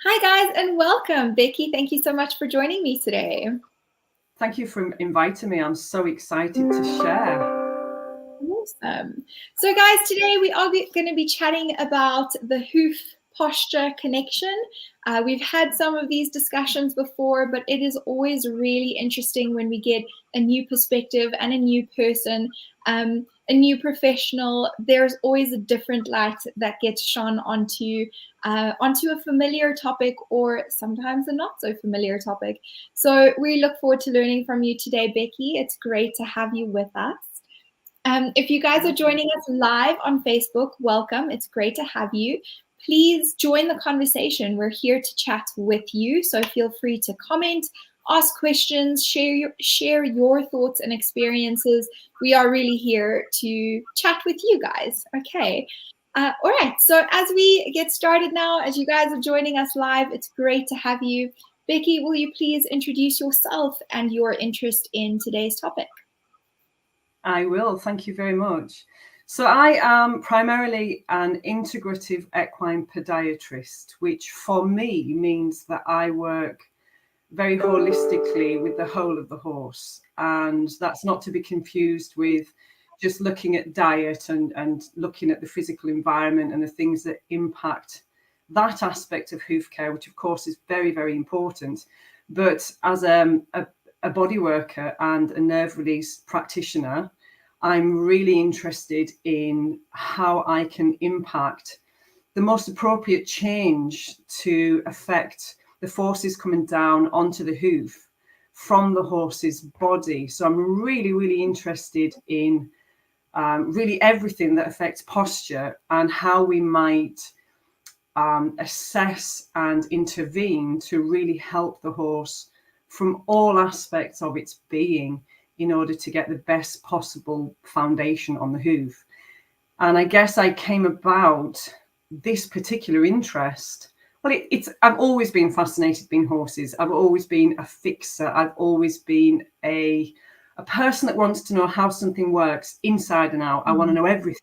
Hi guys and welcome. Becky, thank you so much for joining me today. Thank you for inviting me. I'm so excited to share. Awesome. So guys, today we are going to be chatting about the hoof posture connection. We've had some of these discussions before, but it is always really interesting when we get a new perspective and a new person, a new professional. There's always a different light that gets shone onto a familiar topic, or sometimes a not so familiar topic. So we look forward to learning from you today, Becky. It's great to have you with us. If you guys are joining us live on Facebook, welcome. It's great to have you. Please join the conversation. We're here to chat with you, so feel free to comment, ask questions, share your thoughts and experiences. We are really here to chat with you guys. Okay. All right. So as we get started now, as you guys are joining us live, it's great to have you. Becky, will you please introduce yourself and your interest in today's topic? I will. Thank you very much. So I am primarily an integrative equine podiatrist, which for me means that I work very holistically with the whole of the horse. And that's not to be confused with just looking at diet and looking at the physical environment and the things that impact that aspect of hoof care, which of course is very, very important. But as a body worker and a nerve release practitioner, I'm really interested in how I can impact the most appropriate change to affect the forces coming down onto the hoof from the horse's body. So I'm really, really interested in really everything that affects posture and how we might assess and intervene to really help the horse from all aspects of its being in order to get the best possible foundation on the hoof. And I guess I came about this particular interest. Well, I've always been fascinated by horses. I've always been a fixer. I've always been a person that wants to know how something works inside and out. I want to know everything.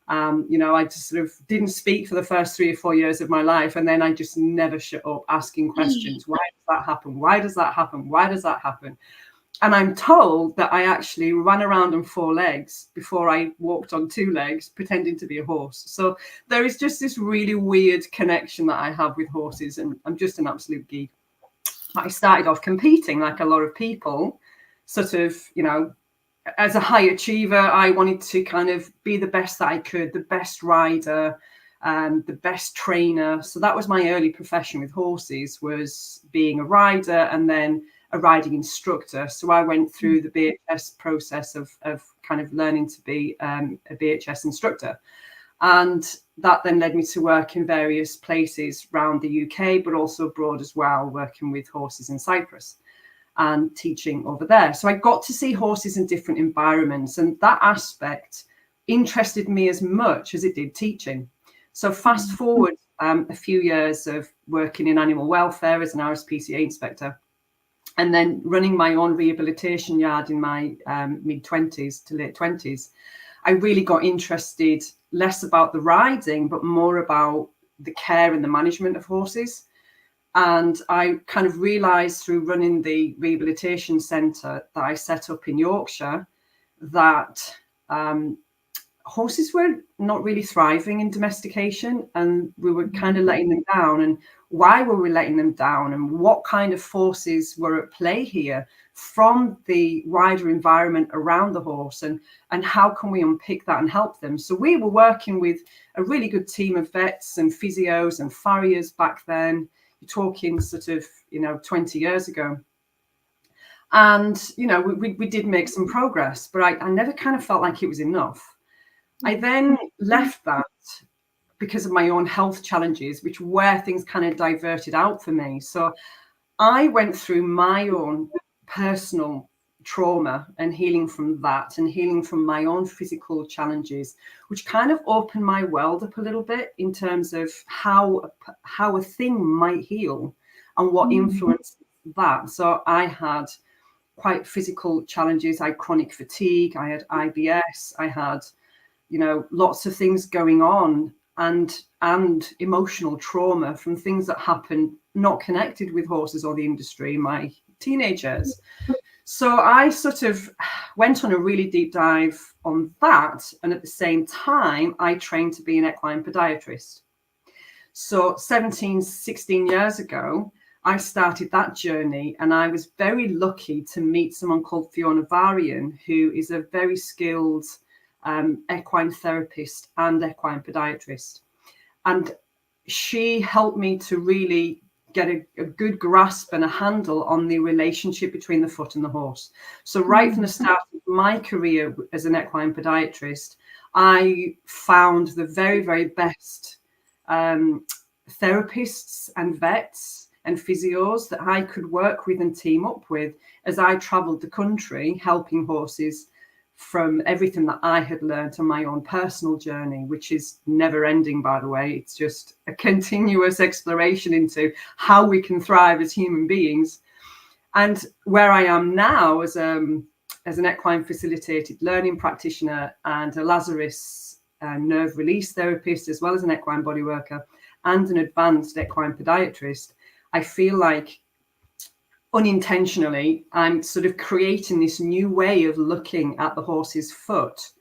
I just sort of didn't speak for the first 3 or 4 years of my life. And then I just never shut up asking questions. Why does that happen? Why does that happen? Why does that happen? And I'm told that I actually ran around on 4 legs before I walked on 2 legs, pretending to be a horse. So there is just this really weird connection that I have with horses, and I'm just an absolute geek. I started off competing like a lot of people, sort of, as a high achiever. I wanted to kind of be the best that I could, the best rider, the best trainer. So that was my early profession with horses, was being a rider and then a riding instructor. So I went through the BHS process of kind of learning to be a BHS instructor. And that then led me to work in various places around the UK, but also abroad as well, working with horses in Cyprus and teaching over there. So I got to see horses in different environments, and that aspect interested me as much as it did teaching. So fast forward a few years of working in animal welfare as an RSPCA inspector, and then running my own rehabilitation yard in my mid-20s to late 20s, I really got interested less about the riding, but more about the care and the management of horses. And I kind of realised through running the rehabilitation centre that I set up in Yorkshire that horses were not really thriving in domestication, and we were kind of letting them down. And why were we letting them down, and what kind of forces were at play here from the wider environment around the horse, and how can we unpick that and help them? So we were working with a really good team of vets and physios and farriers back then. You're talking sort of 20 years ago. And we did make some progress, but I never kind of felt like it was enough. I then left that because of my own health challenges, which where things kind of diverted out for me. So I went through my own personal trauma and healing from that, and healing from my own physical challenges, which kind of opened my world up a little bit in terms of how a thing might heal and what influenced that. So I had quite physical challenges. I had chronic fatigue, I had IBS, I had lots of things going on. And and emotional trauma from things that happened not connected with horses or the industry in my teenage years. So I sort of went on a really deep dive on that. And at the same time, I trained to be an equine podiatrist. So 17, 16 years ago, I started that journey, and I was very lucky to meet someone called Fiona Varian, who is a very skilled equine therapist and equine podiatrist. And she helped me to really get a good grasp and a handle on the relationship between the foot and the horse. So right from the start of my career as an equine podiatrist, I found the very, very best therapists and vets and physios that I could work with and team up with as I traveled the country, helping horses from everything that I had learned on my own personal journey, which is never ending, by the way. It's just a continuous exploration into how we can thrive as human beings. And where I am now as an equine facilitated learning practitioner and a Lazarus nerve release therapist, as well as an equine body worker and an advanced equine podiatrist, I feel like unintentionally, I'm sort of creating this new way of looking at the horse's foot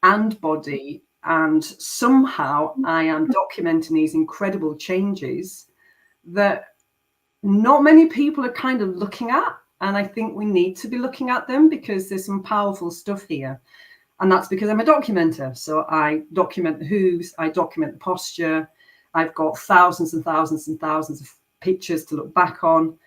and body. And somehow I am documenting these incredible changes that not many people are kind of looking at. And I think we need to be looking at them because there's some powerful stuff here. And that's because I'm a documenter. So I document the hooves, I document the posture. I've got thousands and thousands and thousands of pictures to look back on.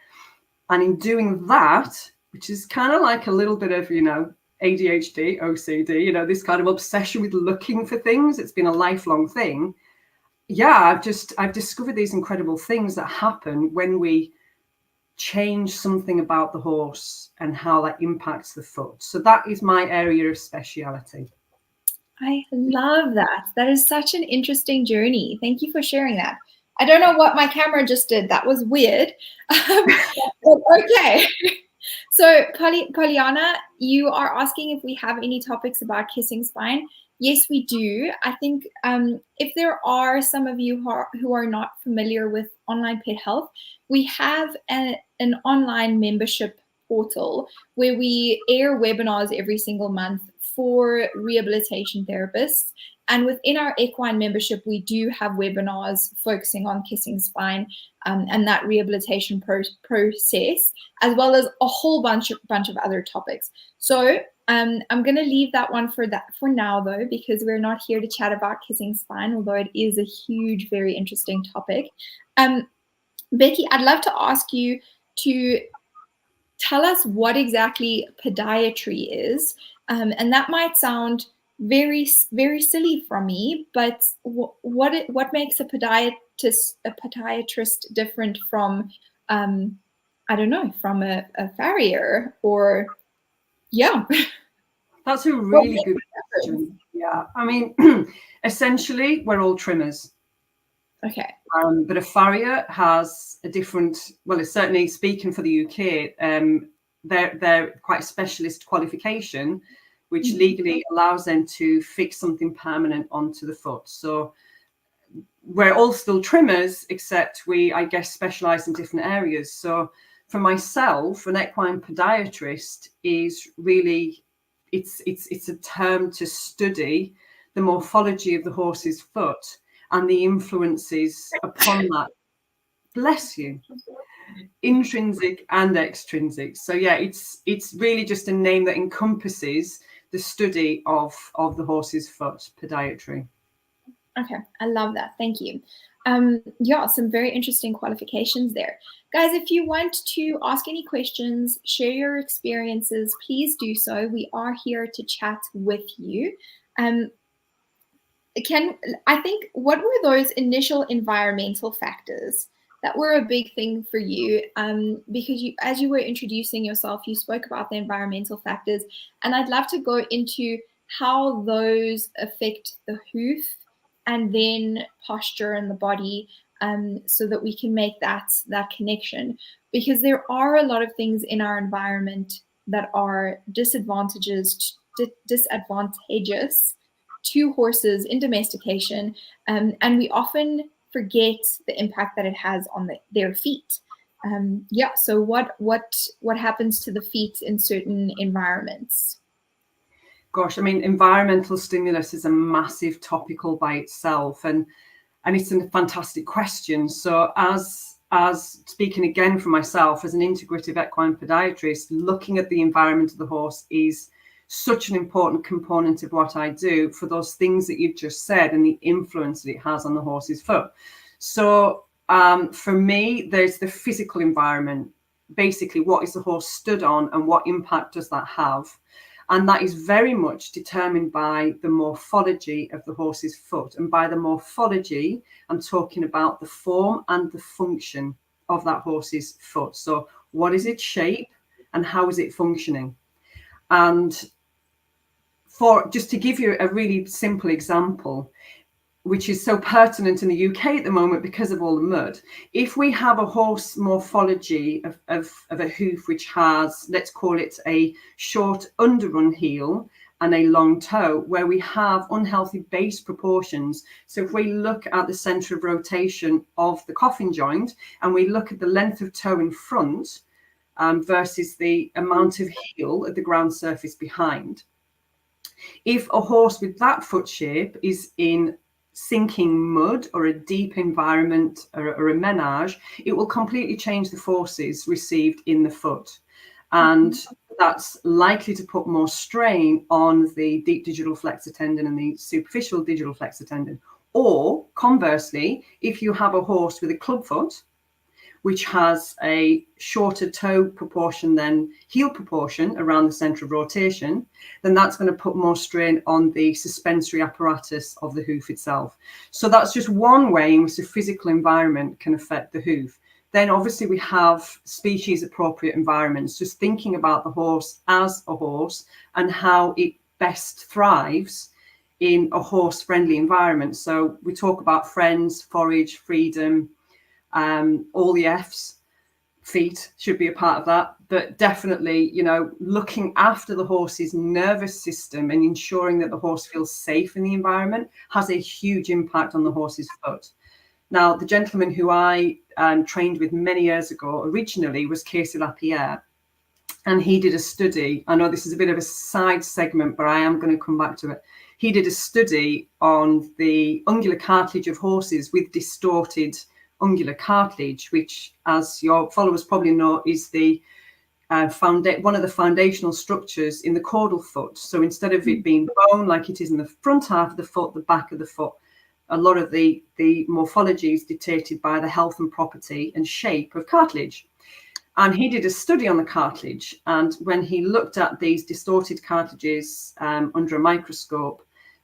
And in doing that, which is kind of like a little bit of, ADHD, OCD, this kind of obsession with looking for things. It's been a lifelong thing. Yeah, I've discovered these incredible things that happen when we change something about the horse and how that impacts the foot. So that is my area of speciality. I love that. That is such an interesting journey. Thank you for sharing that. I don't know what my camera just did. That was weird. Okay. So, Pollyanna, you are asking if we have any topics about kissing spine. Yes, we do. I think if there are some of you who are not familiar with online pet health, we have an online membership portal where we air webinars every single month for rehabilitation therapists. And within our equine membership, we do have webinars focusing on kissing spine and that rehabilitation process, as well as a whole bunch of other topics. So I'm going to leave that one for now, though, because we're not here to chat about kissing spine, although it is a huge, very interesting topic. Becky, I'd love to ask you to tell us what exactly podiatry is, and that might sound very, very silly from me, but what makes a podiatrist different from I don't know, from a farrier, or That's a really good question. Yeah, I mean, essentially we're all trimmers. Okay. But a farrier has a different, well, it's certainly speaking for the UK, they're quite a specialist qualification, which legally allows them to fix something permanent onto the foot. So we're all still trimmers, except we, I guess, specialize in different areas. So for myself, an equine podiatrist is really, it's a term to study the morphology of the horse's foot and the influences upon that. Bless you. Intrinsic and extrinsic. So yeah, it's really just a name that encompasses the study of the horse's foot, podiatry. Okay, I love that. Thank you. Some very interesting qualifications there. Guys, if you want to ask any questions, share your experiences, please do so. We are here to chat with you. I think, what were those initial environmental factors that were a big thing for you? Because as you were introducing yourself, you spoke about the environmental factors, and I'd love to go into how those affect the hoof and then posture and the body, so that we can make that connection. Because there are a lot of things in our environment that are disadvantageous to horses in domestication, and we often forget the impact that it has on their feet. Yeah, so what happens to the feet in certain environments? Gosh, I mean, environmental stimulus is a massive topical by itself, and it's a fantastic question. So as speaking again for myself as an integrative equine podiatrist, looking at the environment of the horse is such an important component of what I do for those things that you've just said and the influence that it has on the horse's foot. So for me, there's the physical environment. Basically, what is the horse stood on and what impact does that have? And that is very much determined by the morphology of the horse's foot. And by the morphology, I'm talking about the form and the function of that horse's foot. So what is its shape and how is it functioning? And for just to give you a really simple example, which is so pertinent in the UK at the moment because of all the mud. If we have a horse morphology of a hoof which has, let's call it a short underrun heel and a long toe, where we have unhealthy base proportions. So if we look at the center of rotation of the coffin joint and we look at the length of toe in front versus the amount of heel at the ground surface behind, if a horse with that foot shape is in sinking mud or a deep environment or a menage, it will completely change the forces received in the foot. And that's likely to put more strain on the deep digital flexor tendon and the superficial digital flexor tendon. Or conversely, if you have a horse with a club foot, which has a shorter toe proportion than heel proportion around the center of rotation, then that's going to put more strain on the suspensory apparatus of the hoof itself. So that's just one way in which the physical environment can affect the hoof. Then obviously we have species appropriate environments, just thinking about the horse as a horse and how it best thrives in a horse friendly environment. So we talk about friends, forage, freedom, all the F's, feet should be a part of that, but definitely, you know, looking after the horse's nervous system and ensuring that the horse feels safe in the environment has a huge impact on the horse's foot. Now, the gentleman who I trained with many years ago originally was Casey Lapierre, and he did a study. I know this is a bit of a side segment, but I am going to come back to it. He did a study on the ungular cartilage of horses with distorted ungular cartilage, which, as your followers probably know, is the one of the foundational structures in the caudal foot. So instead of it being bone like it is in the front half of the foot, the back of the foot, a lot of the morphology is dictated by the health and property and shape of cartilage. And he did a study on the cartilage, and when he looked at these distorted cartilages under a microscope,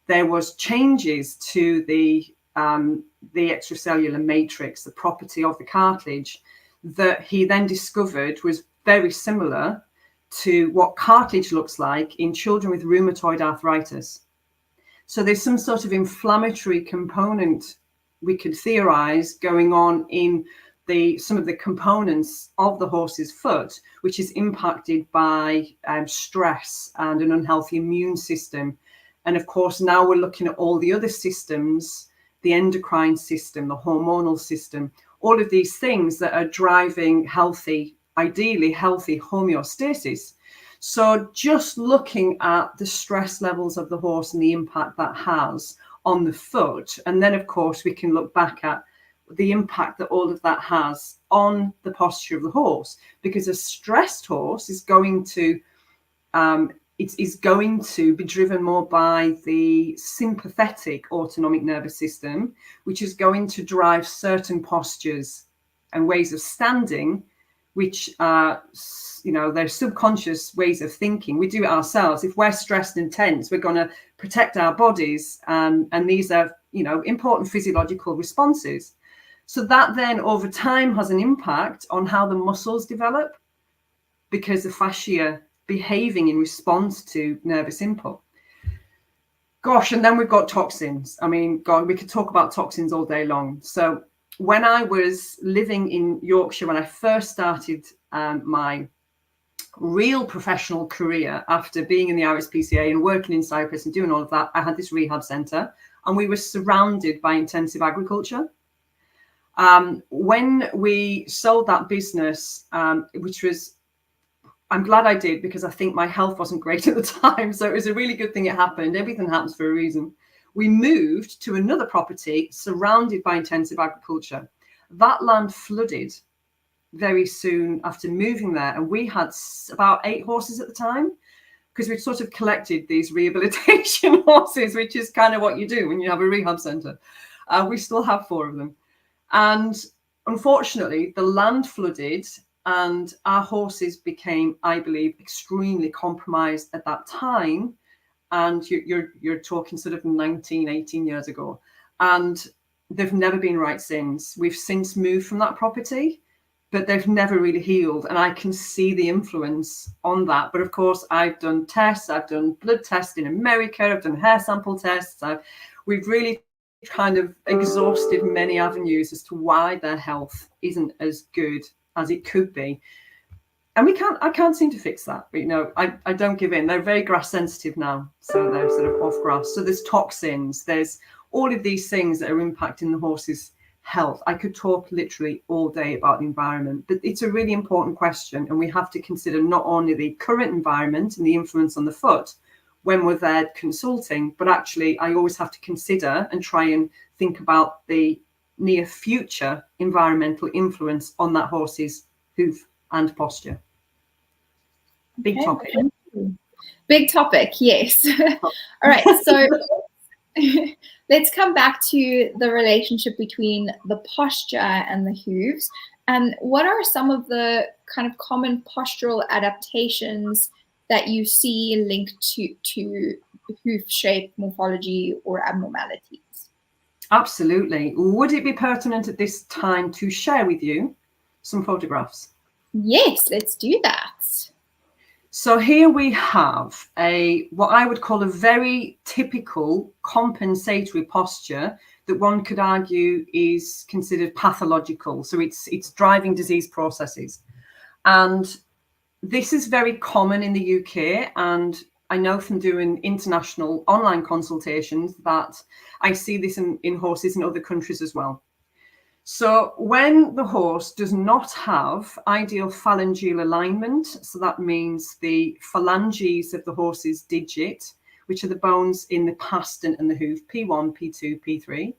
there was changes to the extracellular matrix, the property of the cartilage, that he then discovered was very similar to what cartilage looks like in children with rheumatoid arthritis. So there's some sort of inflammatory component, we could theorize, going on in some of the components of the horse's foot, which is impacted by stress and an unhealthy immune system. And of course, now we're looking at all the other systems, the endocrine system, the hormonal system, all of these things that are driving healthy, ideally healthy homeostasis. So just looking at the stress levels of the horse and the impact that has on the foot. And then, of course, we can look back at the impact that all of that has on the posture of the horse, because a stressed horse is going to is going to be driven more by the sympathetic autonomic nervous system, which is going to drive certain postures and ways of standing, which are, you know, they're subconscious ways of thinking. We do it ourselves. If we're stressed and tense, we're going to protect our bodies. And these are, you know, important physiological responses. So that then over time has an impact on how the muscles develop, because the fascia behaving in response to nervous input. Gosh, and then we've got toxins. I mean, God, we could talk about toxins all day long. So when I was living in Yorkshire, when I first started my real professional career, after being in the RSPCA and working in Cyprus and doing all of that, I had this rehab centre, and we were surrounded by intensive agriculture. When we sold that business, which was, I'm glad I did, because I think my health wasn't great at the time. So it was a really good thing it happened. Everything happens for a reason. We moved to another property surrounded by intensive agriculture. That land flooded very soon after moving there. And we had about 8 horses at the time, because we'd sort of collected these rehabilitation horses, which is kind of what you do when you have a rehab centre. We still have 4 of them. And unfortunately, the land flooded and our horses became, I believe, extremely compromised at that time. And you're talking sort of 19, 18 years ago. And they've never been right since. We've since moved from that property, but they've never really healed. And I can see the influence on that. But of course, I've done tests. I've done blood tests in America. I've done hair sample tests. We've really kind of exhausted many avenues as to why their health isn't as good as it could be. And I can't seem to fix that. But, you know, I don't give in. They're very grass sensitive now. So they're sort of off grass. So there's toxins. There's all of these things that are impacting the horse's health. I could talk literally all day about the environment, but it's a really important question. And we have to consider not only the current environment and the influence on the foot when we're there consulting, but actually I always have to consider and try and think about the near future environmental influence on that horse's hoof and posture. Big topic. Big topic, yes. All right, so let's come back to the relationship between the posture and the hooves. And what are some of the kind of common postural adaptations that you see linked to hoof shape, morphology, or abnormalities? Absolutely. Would it be pertinent at this time to share with you some photographs? Yes, let's do that. So here we have what I would call a very typical compensatory posture that one could argue is considered pathological. So it's driving disease processes. And this is very common in the UK. And I know from doing international online consultations that I see this in horses in other countries as well. So when the horse does not have ideal phalangeal alignment, so that means the phalanges of the horse's digit, which are the bones in the pastern and the hoof, P1, P2, P3,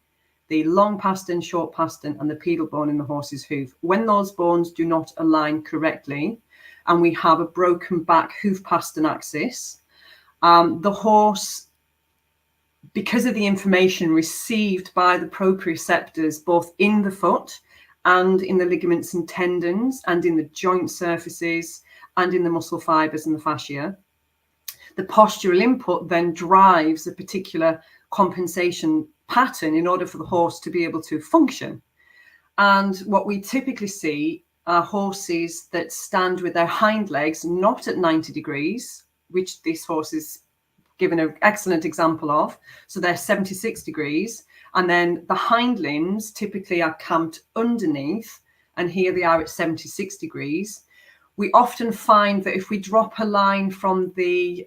the long pastern, short pastern, and the pedal bone in the horse's hoof. When those bones do not align correctly, and we have a broken back hoof pastern axis, the horse, because of the information received by the proprioceptors, both in the foot and in the ligaments and tendons and in the joint surfaces and in the muscle fibers and the fascia, the postural input then drives a particular compensation pattern in order for the horse to be able to function. And what we typically see are horses that stand with their hind legs not at 90 degrees, which this horse is given an excellent example of. So they're 76 degrees. And then the hind limbs typically are camped underneath. And here they are at 76 degrees. We often find that if we drop a line from the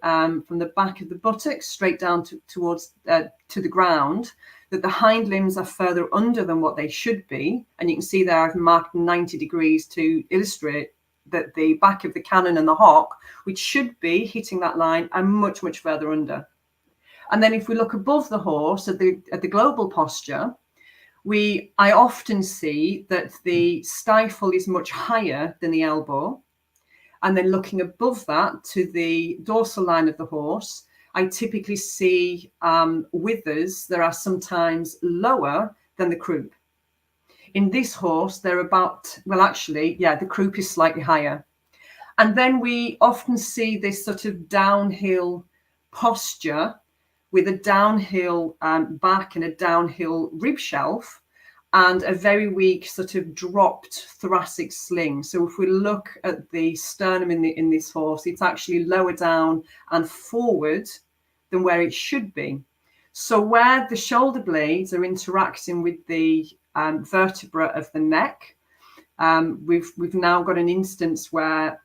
back of the buttocks straight down towards the ground, that the hind limbs are further under than what they should be. And you can see there I've marked 90 degrees to illustrate that the back of the cannon and the hock, which should be hitting that line, are much, much further under. And then if we look above the horse at the global posture, I often see that the stifle is much higher than the elbow. And then looking above that to the dorsal line of the horse, I typically see withers that are sometimes lower than the croup. In this horse, they're about, well, actually, yeah, the croup is slightly higher. And then we often see this sort of downhill posture with a downhill back and a downhill rib shelf and a very weak sort of dropped thoracic sling. So if we look at the sternum in this horse, it's actually lower down and forward than where it should be. So where the shoulder blades are interacting with the vertebra of the neck, we've now got an instance where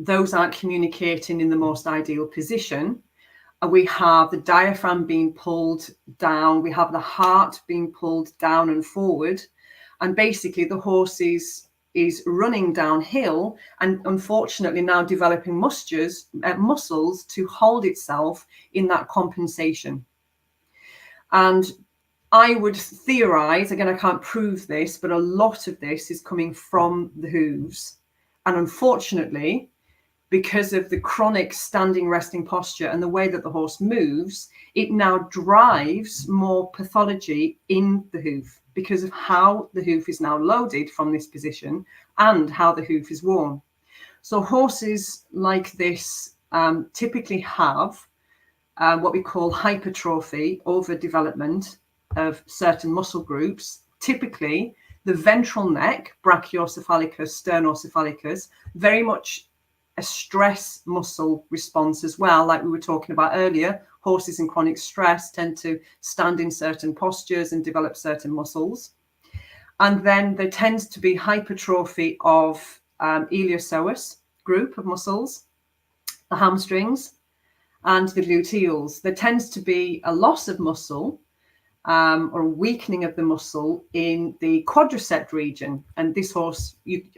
those aren't communicating in the most ideal position. We have the diaphragm being pulled down, we have the heart being pulled down and forward, and basically the horse is running downhill and unfortunately now developing muscles to hold itself in that compensation. And I would theorize, again, I can't prove this, but a lot of this is coming from the hooves. And unfortunately, because of the chronic standing resting posture and the way that the horse moves, it now drives more pathology in the hoof because of how the hoof is now loaded from this position and how the hoof is worn. So horses like this typically have what we call hypertrophy, overdevelopment of certain muscle groups, typically the ventral neck, brachiocephalicus, sternocephalicus, very much a stress muscle response as well, like we were talking about earlier. Horses in chronic stress tend to stand in certain postures and develop certain muscles. And then there tends to be hypertrophy of iliopsoas group of muscles, the hamstrings and the gluteals. There tends to be a loss of muscle or a weakening of the muscle in the quadricep region. And this horse,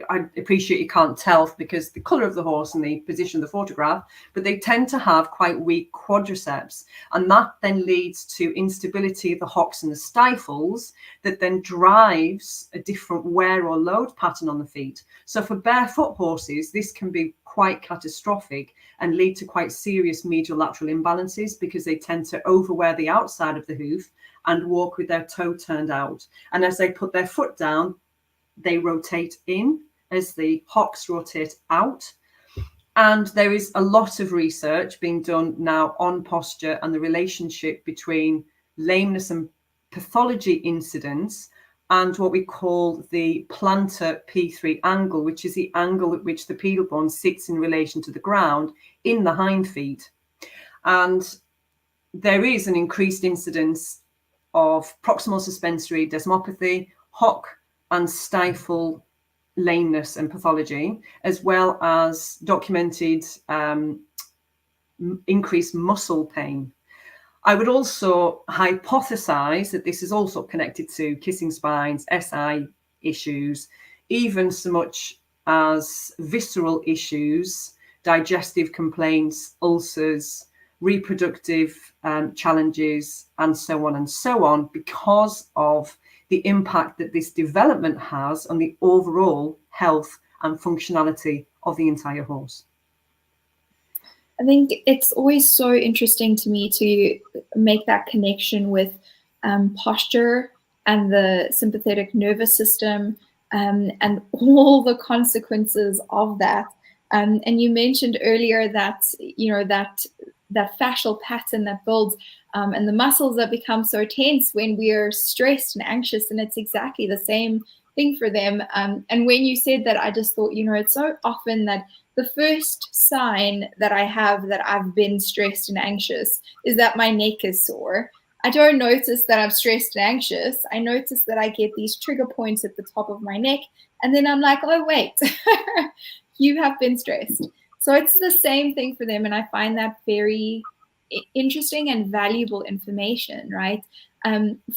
I appreciate you can't tell because the colour of the horse and the position of the photograph, but they tend to have quite weak quadriceps. And that then leads to instability of the hocks and the stifles that then drives a different wear or load pattern on the feet. So for barefoot horses, this can be quite catastrophic and lead to quite serious medial lateral imbalances because they tend to overwear the outside of the hoof and walk with their toe turned out. And as they put their foot down, they rotate in as the hocks rotate out. And there is a lot of research being done now on posture and the relationship between lameness and pathology incidence and what we call the plantar P3 angle, which is the angle at which the pedal bone sits in relation to the ground in the hind feet. And there is an increased incidence of proximal suspensory desmopathy, hock and stifle lameness and pathology, as well as documented increased muscle pain. I would also hypothesize that this is also connected to kissing spines, SI issues, even so much as visceral issues, digestive complaints, ulcers, reproductive challenges, and so on, because of the impact that this development has on the overall health and functionality of the entire horse. I think it's always so interesting to me to make that connection with posture and the sympathetic nervous system and all the consequences of that. And you mentioned earlier that, that fascial pattern that builds and the muscles that become so tense when we are stressed and anxious, and it's exactly the same thing for them. And when you said that, I just thought, it's so often that the first sign that I have that I've been stressed and anxious is that my neck is sore. I don't notice that I'm stressed and anxious. I notice that I get these trigger points at the top of my neck, and then I'm like, oh, wait, you have been stressed. So it's the same thing for them, and I find that very interesting and valuable information, right?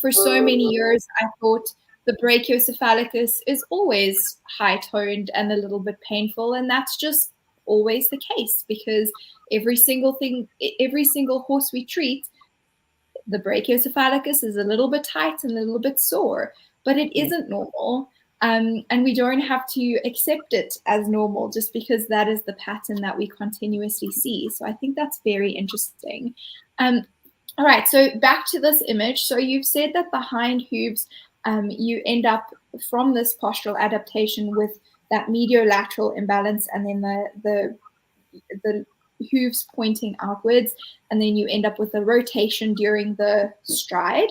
For so many years, I thought the brachiocephalicus is always high-toned and a little bit painful, and that's just always the case because every single horse we treat, the brachiocephalicus is a little bit tight and a little bit sore, but it isn't normal. And we don't have to accept it as normal just because that is the pattern that we continuously see. So I think that's very interesting. All right, so back to this image. So you've said that the hind hooves, you end up from this postural adaptation with that mediolateral imbalance, and then the hooves pointing outwards, and then you end up with a rotation during the stride.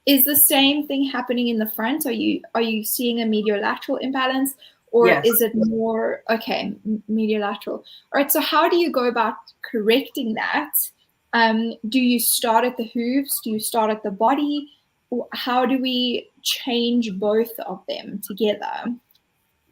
Is the same thing happening in the front? Are you seeing a mediolateral imbalance, or Yes. is it more mediolateral? All right. So how do you go about correcting that? Do you start at the hooves? Do you start at the body? How do we change both of them together?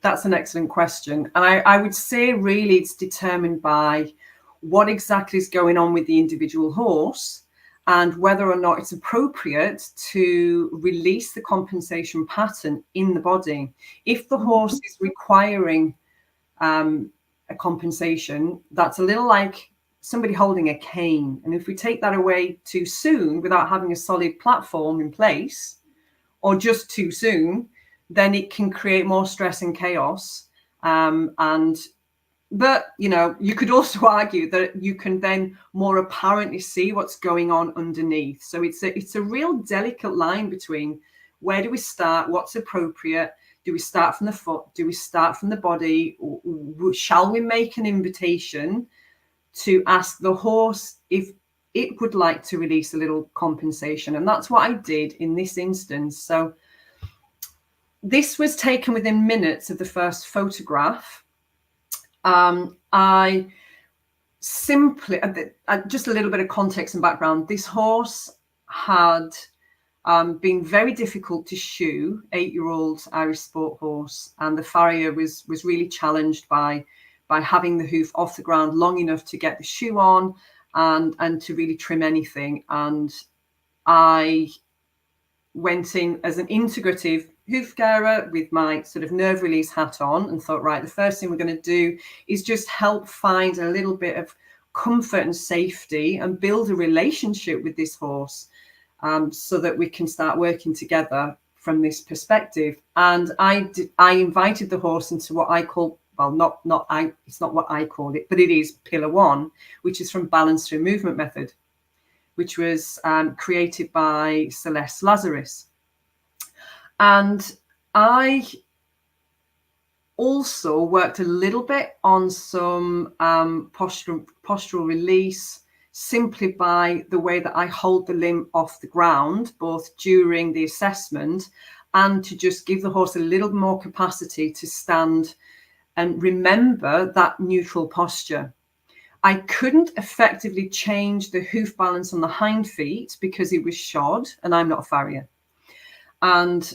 That's an excellent question. And I would say really it's determined by what exactly is going on with the individual horse and whether or not it's appropriate to release the compensation pattern in the body. If the horse is requiring a compensation, that's a little like somebody holding a cane. And if we take that away too soon without having a solid platform in place, or just too soon, then it can create more stress and chaos. But, you know, you could also argue that you can then more apparently see what's going on underneath. So it's a real delicate line between where do we start, what's appropriate, do we start from the foot, do we start from the body, shall we make an invitation to ask the horse if it would like to release a little compensation? And that's what I did in this instance. So this was taken within minutes of the first photograph. I simply, just a little bit of context and background, this horse had been very difficult to shoe, 8-year-old Irish sport horse, and the farrier was really challenged by having the hoof off the ground long enough to get the shoe on and to really trim anything. And I went in as an integrative hoof carer with my sort of nerve release hat on and thought, right, the first thing we're going to do is just help find a little bit of comfort and safety and build a relationship with this horse, so that we can start working together from this perspective. And I invited the horse into what I call, well, it's not what I called it, but it is pillar 1, which is from Balance Through Movement method, which was created by Celeste Lazarus. And I also worked a little bit on some postural release, simply by the way that I hold the limb off the ground, both during the assessment and to just give the horse a little more capacity to stand and remember that neutral posture. I couldn't effectively change the hoof balance on the hind feet because it was shod, and I'm not a farrier. And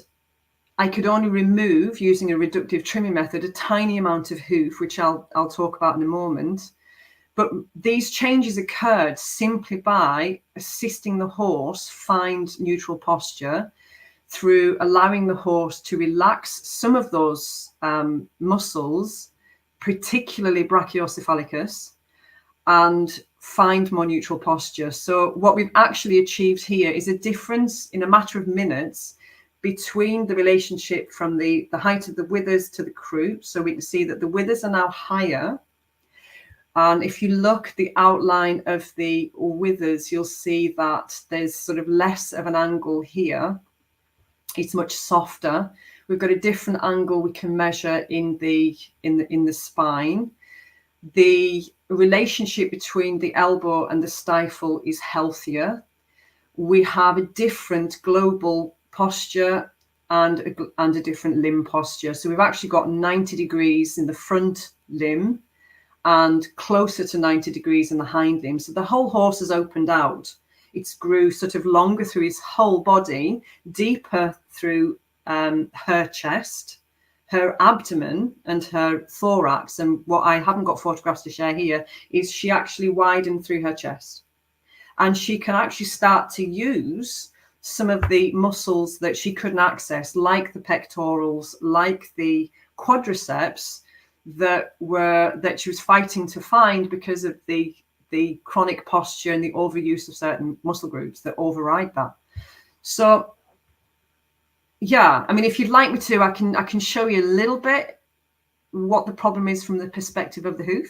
I could only remove, using a reductive trimming method, a tiny amount of hoof, which I'll talk about in a moment. But these changes occurred simply by assisting the horse find neutral posture through allowing the horse to relax some of those muscles, particularly brachiocephalicus, and find more neutral posture. So what we've actually achieved here is a difference in a matter of minutes between the relationship from the height of the withers to the croup. So we can see that the withers are now higher. And if you look at the outline of the withers, you'll see that there's sort of less of an angle here. It's much softer. We've got a different angle we can measure in the spine. The relationship between the elbow and the stifle is healthier. We have a different global posture and a different limb posture. So we've actually got 90 degrees in the front limb and closer to 90 degrees in the hind limb. So the whole horse has opened out. It's grew sort of longer through his whole body, deeper through her chest, her abdomen and her thorax. And what I haven't got photographs to share here is she actually widened through her chest. And she can actually start to use some of the muscles that she couldn't access, like the pectorals, like the quadriceps, that she was fighting to find because of the chronic posture and the overuse of certain muscle groups that override that. So yeah, I mean, if you'd like me to, I can show you a little bit what the problem is from the perspective of the hoof.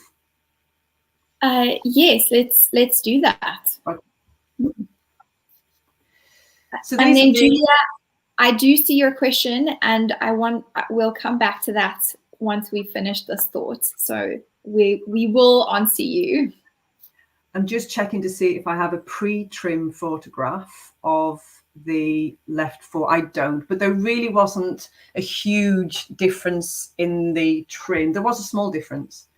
Yes, let's do that. Okay. So and then Julia, I do see your question, and we'll come back to that once we finish this thought. So we will answer you. I'm just checking to see if I have a pre-trim photograph of the left foot. I don't, but there really wasn't a huge difference in the trim. There was a small difference.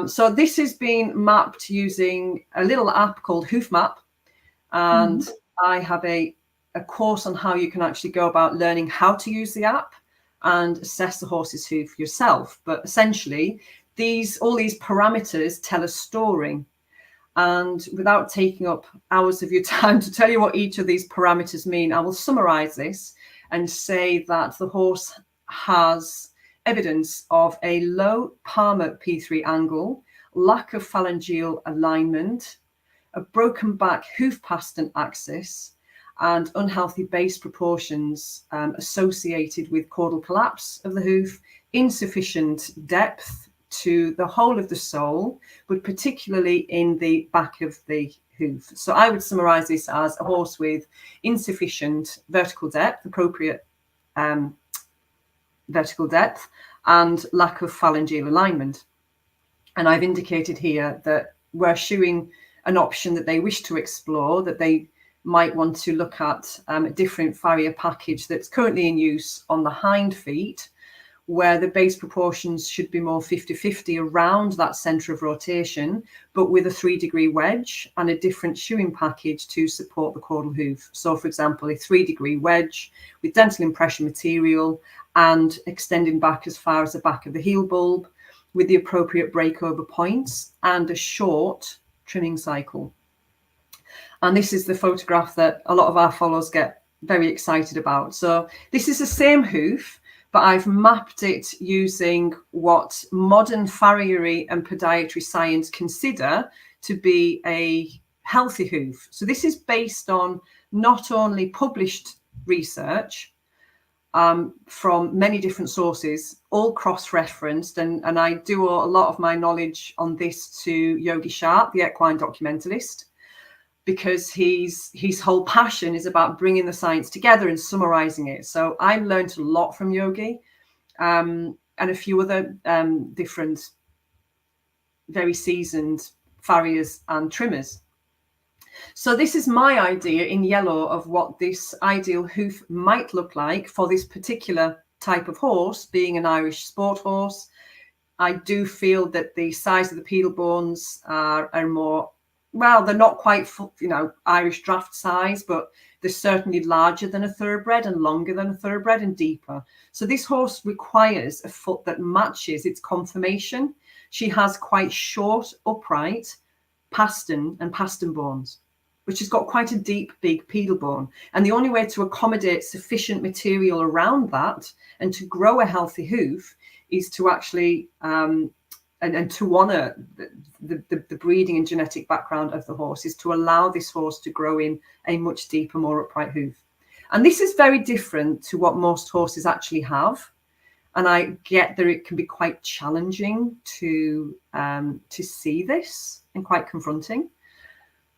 So this has been mapped using a little app called Hoof Map, and I have a course on how you can actually go about learning how to use the app. and assess the horse's hoof yourself. But essentially, all these parameters tell a story. And without taking up hours of your time to tell you what each of these parameters mean, I will summarize this and say that the horse has evidence of a low palmar P3 angle, lack of phalangeal alignment, a broken back hoof pastern axis, and unhealthy base proportions associated with caudal collapse of the hoof, insufficient depth to the whole of the sole, but particularly in the back of the hoof. So I would summarize this as a horse with insufficient vertical depth, appropriate vertical depth, and lack of phalangeal alignment. And I've indicated here that we're showing an option that they wish to explore, that they might want to look at a different farrier package that's currently in use on the hind feet, where the base proportions should be more 50-50 around that center of rotation, but with a 3-degree wedge and a different shoeing package to support the caudal hoof. So, for example, a 3-degree wedge with dental impression material and extending back as far as the back of the heel bulb with the appropriate breakover points and a short trimming cycle. And this is the photograph that a lot of our followers get very excited about. So this is the same hoof, but I've mapped it using what modern farriery and podiatry science consider to be a healthy hoof. So this is based on not only published research from many different sources, all cross-referenced, and I do a lot of my knowledge on this to Yogi Sharp, the equine documentalist, because his whole passion is about bringing the science together and summarizing it. So I learned a lot from Yogi and a few other different very seasoned farriers and trimmers. So this is my idea in yellow of what this ideal hoof might look like for this particular type of horse, being an Irish sport horse. I do feel that the size of the pedal bones are more, well, they're not quite, Irish draft size, but they're certainly larger than a thoroughbred and longer than a thoroughbred and deeper. So this horse requires a foot that matches its conformation. She has quite short, upright pastern and pastern bones, which has got quite a deep, big pedal bone. And the only way to accommodate sufficient material around that and to grow a healthy hoof is to actually and to honor the breeding and genetic background of the horse, is to allow this horse to grow in a much deeper, more upright hoof. And this is very different to what most horses actually have. And I get that it can be quite challenging to see this and quite confronting.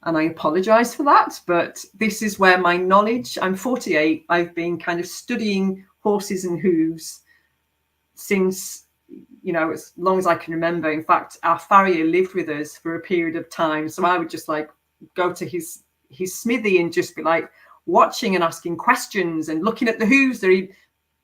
And I apologize for that, but this is where my knowledge, I'm 48, I've been kind of studying horses and hooves since, as long as I can remember. In fact, our farrier lived with us for a period of time. So I would just go to his smithy and just be watching and asking questions and looking at the hooves that he'd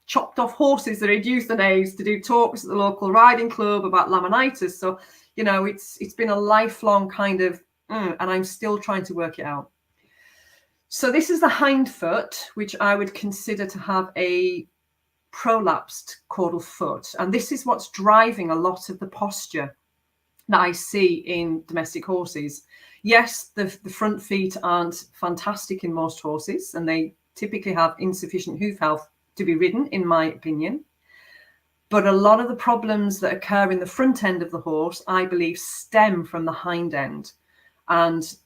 chopped off horses that he'd euthanized to do talks at the local riding club about laminitis. So, it's been a lifelong kind of, and I'm still trying to work it out. So this is the hind foot, which I would consider to have a prolapsed caudal foot. And this is what's driving a lot of the posture that I see in domestic horses. Yes, the front feet aren't fantastic in most horses, and they typically have insufficient hoof health to be ridden, in my opinion. But a lot of the problems that occur in the front end of the horse, I believe, stem from the hind end. And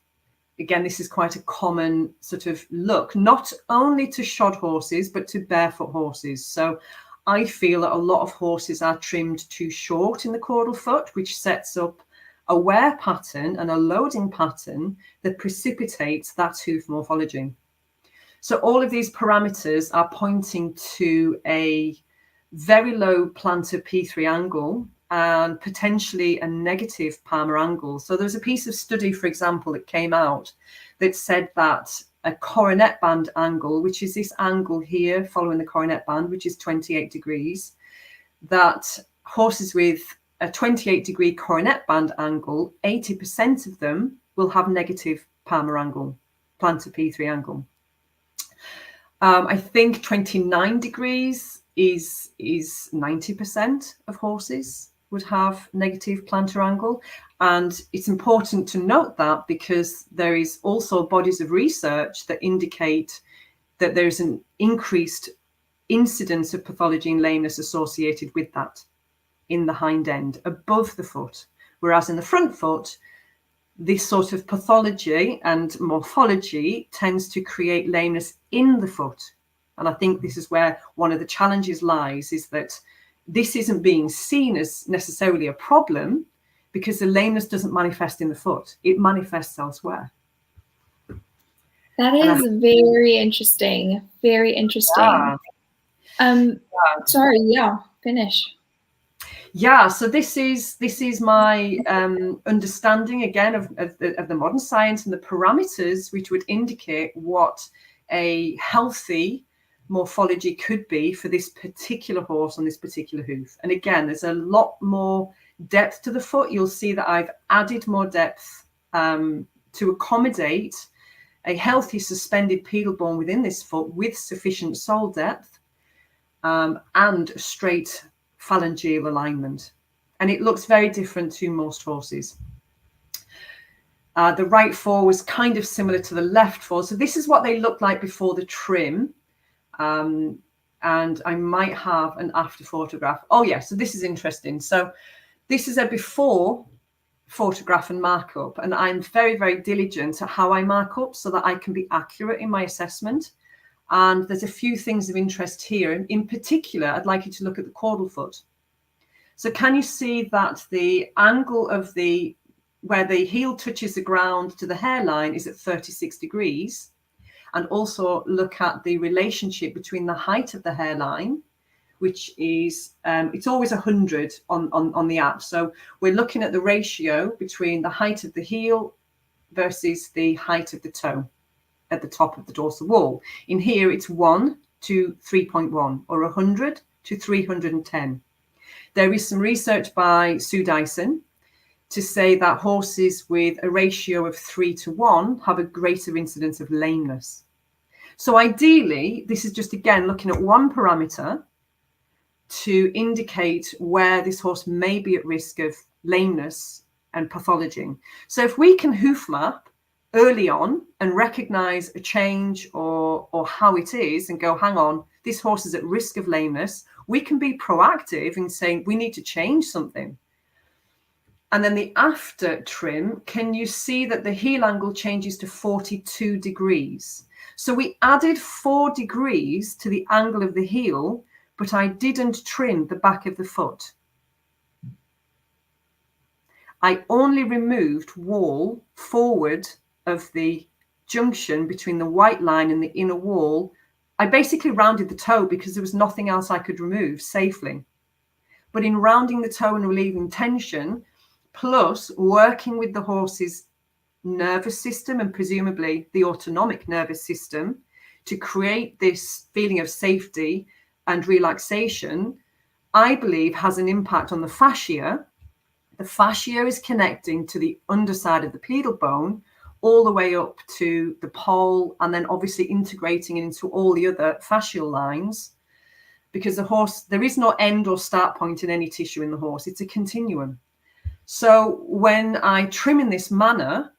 again, this is quite a common sort of look, not only to shod horses, but to barefoot horses. So I feel that a lot of horses are trimmed too short in the caudal foot, which sets up a wear pattern and a loading pattern that precipitates that hoof morphology. So all of these parameters are pointing to a very low plantar P3 angle and potentially a negative palmar angle. So there was a piece of study, for example, that came out that said that a coronet band angle, which is this angle here following the coronet band, which is 28 degrees, that horses with a 28-degree coronet band angle, 80% of them will have negative palmar angle, plantar P3 angle. I think 29 degrees is 90% of horses would have negative plantar angle. And it's important to note that because there is also bodies of research that indicate that there's an increased incidence of pathology and lameness associated with that in the hind end above the foot, whereas in the front foot, this sort of pathology and morphology tends to create lameness in the foot. And I think this is where one of the challenges lies, is that this isn't being seen as necessarily a problem because the lameness doesn't manifest in the foot, it manifests elsewhere. That is very interesting. Very interesting. Yeah. Sorry, yeah, finish. Yeah, so this is my understanding again of the modern science and the parameters which would indicate what a healthy morphology could be for this particular horse on this particular hoof. And again, there's a lot more depth to the foot. You'll see that I've added more depth to accommodate a healthy suspended pedal bone within this foot with sufficient sole depth and straight phalangeal alignment. And it looks very different to most horses. The right fore was kind of similar to the left fore. So this is what they look like before the trim. And I might have an after photograph. Oh yeah, so this is interesting. So this is a before photograph and markup. And I'm very, very diligent at how I mark up so that I can be accurate in my assessment. And there's a few things of interest here. In particular, I'd like you to look at the caudal foot. So can you see that the angle of where the heel touches the ground to the hairline is at 36 degrees? And also look at the relationship between the height of the hairline, which is, it's always 100 on the app. So we're looking at the ratio between the height of the heel versus the height of the toe at the top of the dorsal wall. In here, it's 1 to 3.1 or 100 to 310. There is some research by Sue Dyson to say that horses with a ratio of 3 to 1 have a greater incidence of lameness. So ideally, this is just, again, looking at one parameter to indicate where this horse may be at risk of lameness and pathology. So if we can hoof map early on and recognize a change or how it is and go, hang on, this horse is at risk of lameness, we can be proactive in saying we need to change something. And then the after trim, can you see that the heel angle changes to 42 degrees? So we added 4 degrees to the angle of the heel, but I didn't trim the back of the foot. I only removed wall forward of the junction between the white line and the inner wall. I basically rounded the toe because there was nothing else I could remove safely. But in rounding the toe and relieving tension, plus working with the horse's nervous system and presumably the autonomic nervous system to create this feeling of safety and relaxation, I believe has an impact on the fascia. The fascia is connecting to the underside of the pedal bone all the way up to the pole, and then obviously integrating into all the other fascial lines, because the horse, there is no end or start point in any tissue in the horse. It's a continuum. So when I trim in this manner,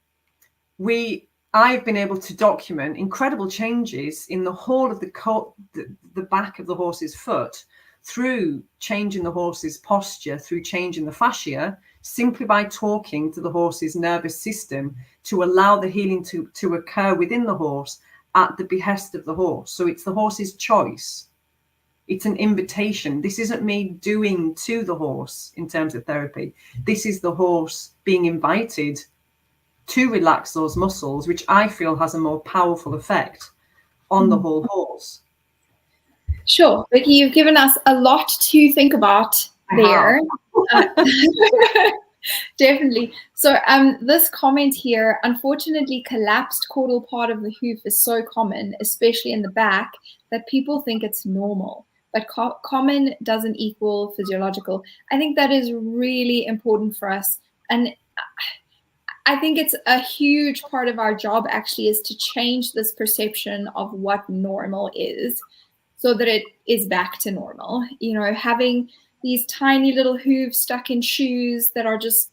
I've been able to document incredible changes in the whole of the back of the horse's foot through changing the horse's posture, through changing the fascia, simply by talking to the horse's nervous system to allow the healing to occur within the horse at the behest of the horse. So it's the horse's choice. It's an invitation. This isn't me doing to the horse in terms of therapy. This is the horse being invited to relax those muscles, which I feel has a more powerful effect on the whole horse. Sure, Becky, you've given us a lot to think about there. Definitely. So this comment here, unfortunately, collapsed caudal part of the hoof is so common, especially in the back, that people think it's normal. But common doesn't equal physiological. I think that is really important for us. And I think it's a huge part of our job actually is to change this perception of what normal is. so that it is back to normal. You know, having these tiny little hooves stuck in shoes that are just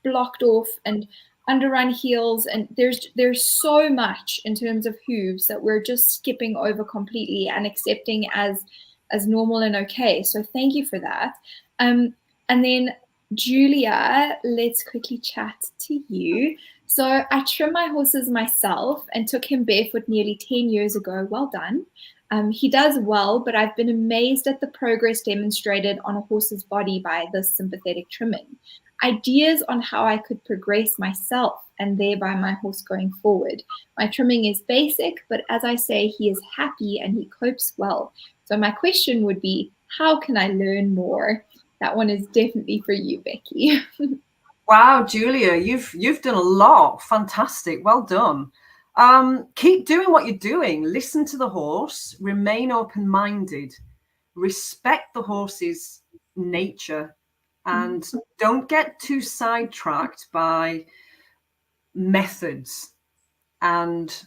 blocked off and underrun heels, and there's so much in terms of hooves that we're just skipping over completely and accepting as normal and okay. So thank you for that. And then Julia, let's quickly chat to you. So I trim my horses myself and took him barefoot nearly 10 years ago. Well done. He does well, but I've been amazed at the progress demonstrated on a horse's body by this sympathetic trimming. Ideas on how I could progress myself and thereby my horse going forward. My trimming is basic, but as I say, he is happy and he copes well. So my question would be, how can I learn more? That one is definitely for you, Becky. Wow, Julia, you've done a lot. Fantastic. Well done. Keep doing what you're doing. Listen to the horse, remain open-minded, respect the horse's nature, and don't get too sidetracked by methods and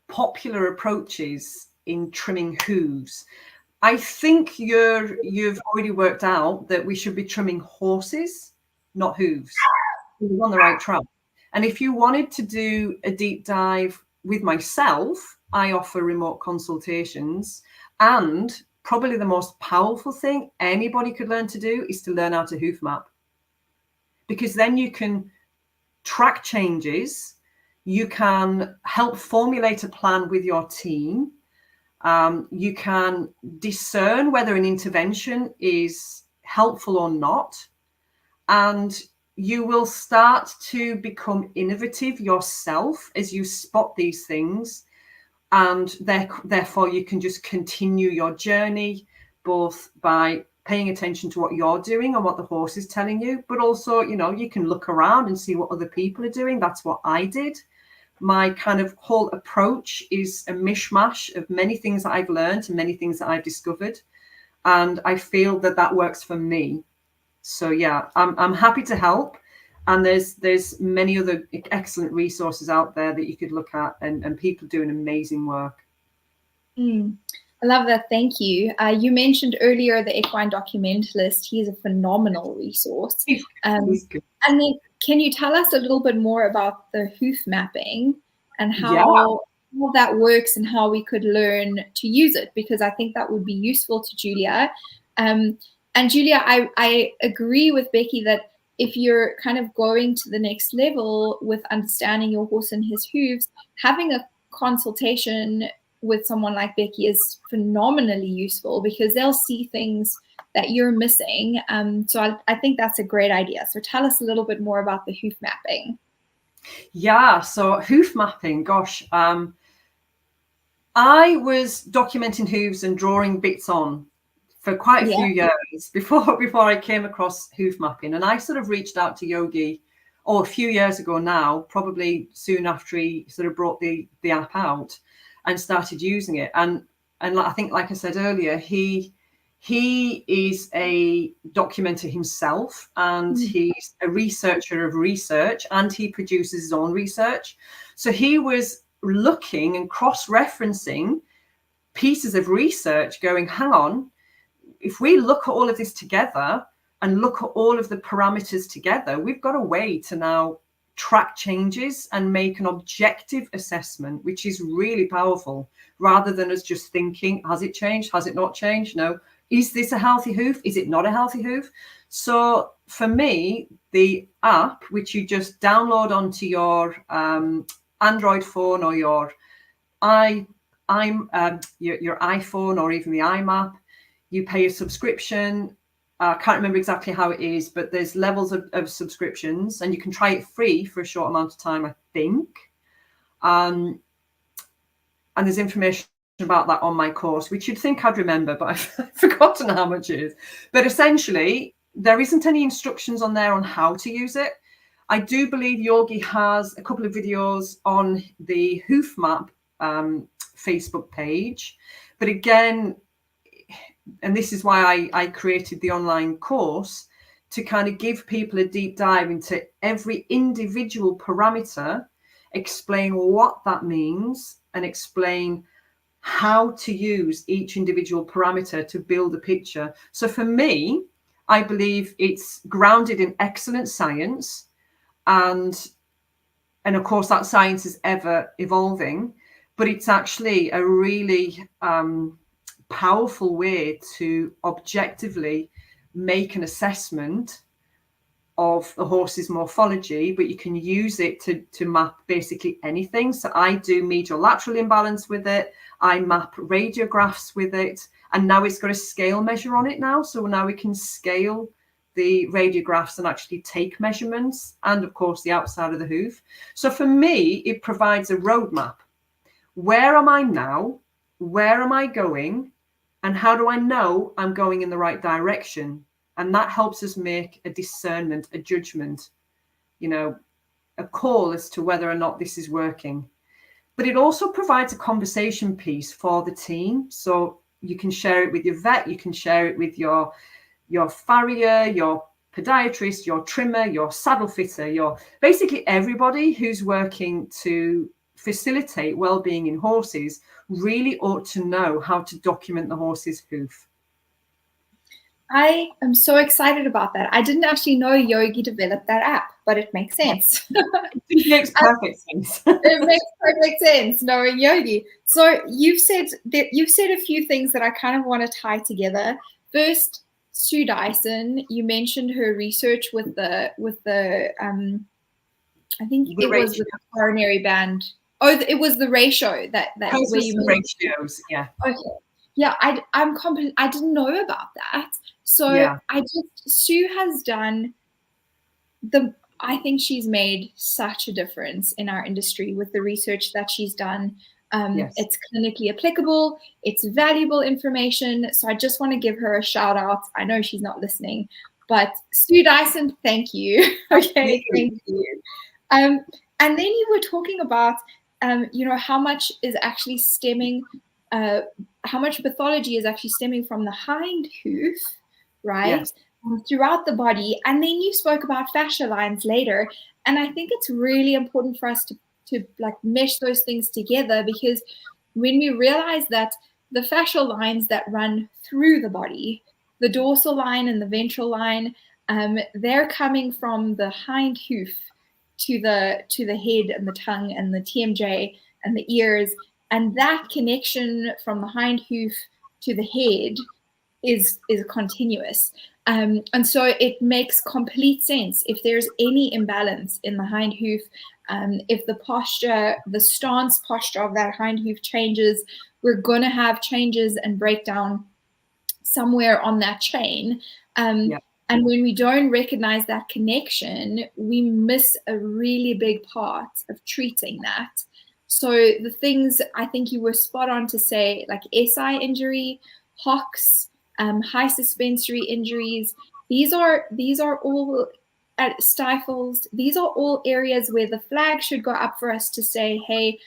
popular approaches in trimming hooves. I think you've already worked out that we should be trimming horses, not hooves. You're on the right track. And if you wanted to do a deep dive with myself, I offer remote consultations. And probably the most powerful thing anybody could learn to do is to learn how to hoof map. Because then you can track changes, you can help formulate a plan with your team. You can discern whether an intervention is helpful or not, and you will start to become innovative yourself as you spot these things, and therefore you can just continue your journey, both by paying attention to what you're doing and what the horse is telling you, but also, you can look around and see what other people are doing. That's what I did. My kind of whole approach is a mishmash of many things that I've learned and many things that I've discovered. And I feel that works for me. So yeah, I'm happy to help. And there's many other excellent resources out there that you could look at, and people doing amazing work. I love that. Thank you. You mentioned earlier the equine documentalist. He is a phenomenal resource. He's good. And then can you tell us a little bit more about the hoof mapping and how that works and how we could learn to use it? Because I think that would be useful to Julia. And Julia, I agree with Becky that if you're kind of going to the next level with understanding your horse and his hooves, having a consultation with someone like Becky is phenomenally useful because they'll see things that you're missing. So I think that's a great idea. So tell us a little bit more about the hoof mapping. Yeah, so hoof mapping, gosh. I was documenting hooves and drawing bits on for quite a few years before I came across hoof mapping. And I sort of reached out to Yogi, a few years ago now, probably soon after he sort of brought the app out and started using it. And I think, like I said earlier, he is a documenter himself, and he's a researcher of research, and he produces his own research. So he was looking and cross-referencing pieces of research going, hang on, if we look at all of this together and look at all of the parameters together, we've got a way to now track changes and make an objective assessment, which is really powerful, rather than us just thinking, has it changed? Has it not changed? No. Is this a healthy hoof? Is it not a healthy hoof? So for me, the app, which you just download onto your Android phone or your iPhone or even the iMap, you pay a subscription. I can't remember exactly how it is, but there's levels of subscriptions, and you can try it free for a short amount of time, I think. And there's information about that on my course, which you'd think I'd remember, but I've forgotten how much it is. But essentially, there isn't any instructions on there on how to use it. I do believe Yogi has a couple of videos on the Hoof Map Facebook page. But again, and this is why I created the online course, to kind of give people a deep dive into every individual parameter, explain what that means, and explain how to use each individual parameter to build a picture. So for me, I believe it's grounded in excellent science, and of course that science is ever evolving, but it's actually a really powerful way to objectively make an assessment of the horse's morphology, but you can use it to map basically anything. So I do medial lateral imbalance with it, I map radiographs with it, and now it's got a scale measure on it now. So now we can scale the radiographs and actually take measurements, and of course the outside of the hoof. So for me, it provides a roadmap. Where am I now? Where am I going? And how do I know I'm going in the right direction? And that helps us make a discernment, a judgment, you know, a call as to whether or not this is working. But it also provides a conversation piece for the team. So you can share it with your vet, you can share it with your farrier, your podiatrist, your trimmer, your saddle fitter, your basically everybody who's working to facilitate well-being in horses really ought to know how to document the horse's hoof. I am so excited about that. I didn't actually know Yogi developed that app, but it makes sense. It makes perfect sense. It makes perfect sense knowing Yogi. So you've said a few things that I kind of want to tie together. First, Sue Dyson, you mentioned her research with the I think it was with the coronary band. Oh, it was the ratio that where you ratios, yeah. Okay. Yeah, I didn't know about that. So yeah. Sue has done I think she's made such a difference in our industry with the research that she's done. Yes. It's clinically applicable. It's valuable information. So I just want to give her a shout out. I know she's not listening, but Sue Dyson, thank you. Okay, thank you. And then you were talking about, how much is actually stemming, how much pathology is actually stemming from the hind hoof, right? Yes. Throughout the body. And then you spoke about fascia lines later. And I think it's really important for us to like mesh those things together, because when we realize that the fascial lines that run through the body, the dorsal line and the ventral line, they're coming from the hind hoof to the head and the tongue and the TMJ and the ears, and that connection from the hind hoof to the head is continuous. And so it makes complete sense if there's any imbalance in the hind hoof, if the posture, the stance posture of that hind hoof changes, we're going to have changes and breakdown somewhere on that chain. And when we don't recognize that connection, we miss a really big part of treating that. So the things I think you were spot on to say, like SI injury, hocks, high suspensory injuries, these are all stifles. These are all areas where the flag should go up for us to say, hey,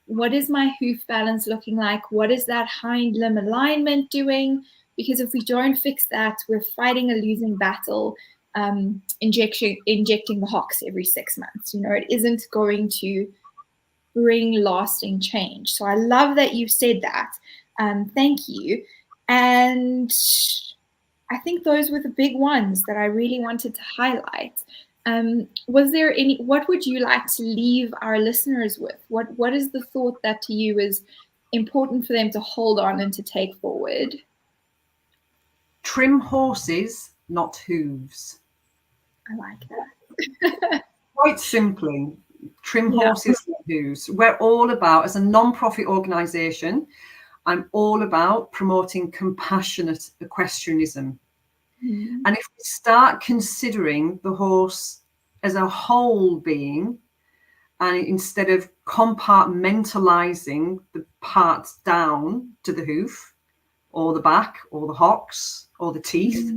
what is my hoof balance looking like? What is that hind limb alignment doing? Because if we don't fix that, we're fighting a losing battle, injecting the hocks every 6 months. It isn't going to bring lasting change. So I love that you said that. Thank you. And I think those were the big ones that I really wanted to highlight. Was there what would you like to leave our listeners with? What is the thought that to you is important for them to hold on and to take forward? Trim horses, not hooves. I like that. Quite simply, trim horses, not hooves. We're all about, as a non-profit organisation, I'm all about promoting compassionate equestrianism. Mm-hmm. And if we start considering the horse as a whole being, and instead of compartmentalizing the parts down to the hoof or the back or the hocks or the teeth,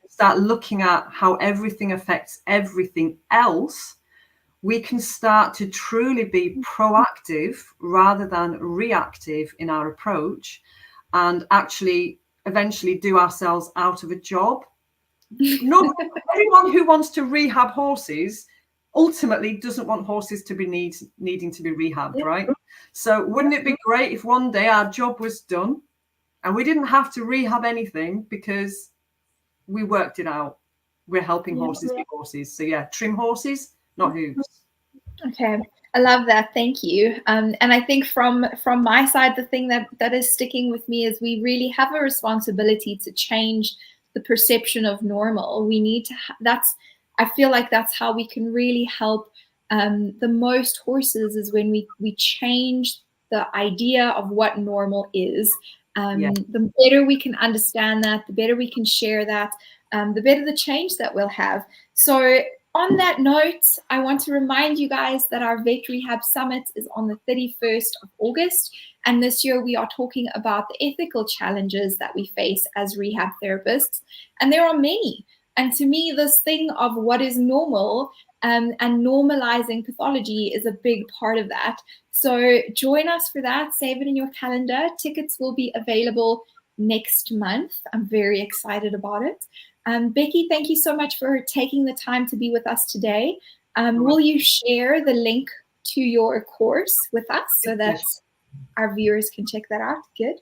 start looking at how everything affects everything else, we can start to truly be proactive rather than reactive in our approach, and actually eventually do ourselves out of a job. Not everyone who wants to rehab horses ultimately doesn't want horses to be needing to be rehabbed, right? So wouldn't it be great if one day our job was done and we didn't have to rehab anything because we worked it out? We're helping horses be horses. So yeah, trim horses, not hooves. Okay, I love that. Thank you. And I think from my side, the thing that is sticking with me is we really have a responsibility to change the perception of normal. We need to. I feel like that's how we can really help the most horses, is when we change the idea of what normal is. The better we can understand that, the better we can share that, the better the change that we'll have. So on that note, I want to remind you guys that our Vet Rehab Summit is on the 31st of August. And this year we are talking about the ethical challenges that we face as rehab therapists. And there are many. And to me, this thing of what is normal and normalizing pathology is a big part of that. So join us for that. Save it in your calendar. Tickets will be available next month. I'm very excited about it. Becky, thank you so much for taking the time to be with us today. Will you share the link to your course with us so that our viewers can check that out? Good.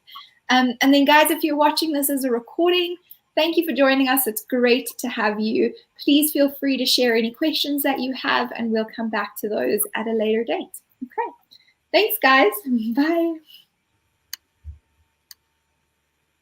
And then, guys, if you're watching this as a recording, thank you for joining us. It's great to have you. Please feel free to share any questions that you have, and we'll come back to those at a later date. Okay. Thanks, guys. Bye.